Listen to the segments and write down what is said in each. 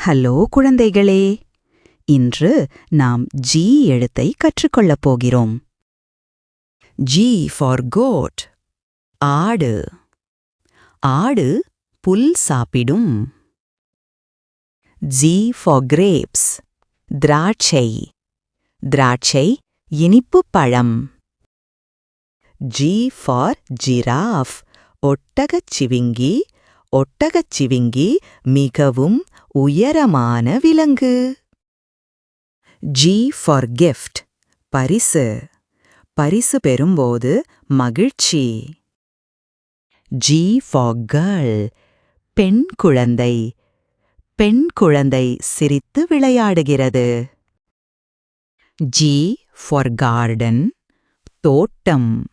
Hello குழந்தைகளே, இன்று நாம் ஜி எழுத்தை கற்றுக்கொள்ளப் போகிறோம். G for goat. ஆடு. ஆடு புல் சாப்பிடும். G for grapes. திராட்சை. திராட்சை இனிப்புப் பழம். G for giraffe. ஒட்டகச் சிவிங்கி. ஒட்டகச் சிவிங்கி மிகவும் உயரமான விலங்கு. G for gift. பரிசு. பரிசு பெறும்போது மகிழ்ச்சி. G for girl. பெண் குழந்தை. பெண் குழந்தை சிரித்து விளையாடுகிறது. G for garden. தோட்டம்.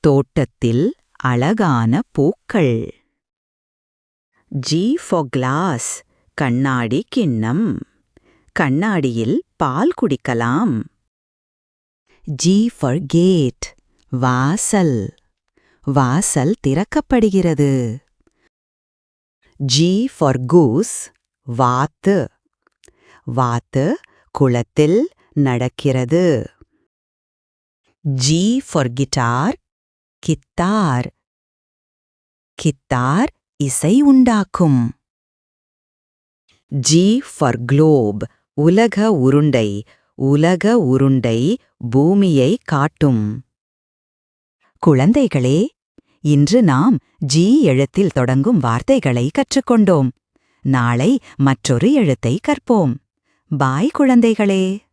தோட்டத்தில் அழகான பூக்கள். G for glass. கண்ணாடி கிண்ணம். கண்ணாடியில் பால் குடிக்கலாம். G for gate. வாசல். வாசல் திறக்கப்படுகிறது. G for goose. வாத்து. வாத்து குளத்தில் நடக்கிறது. G for guitar. Guitar. Guitar இசை உண்டாக்கும். G for globe. உலக உருண்டை. உலக உருண்டை பூமியை காட்டும். குழந்தைகளே, இன்று நாம் ஜி எழுத்தில் தொடங்கும் வார்த்தைகளை கற்றுக்கொண்டோம். நாளை மற்றொரு எழுத்தை கற்போம். பாய் குழந்தைகளே.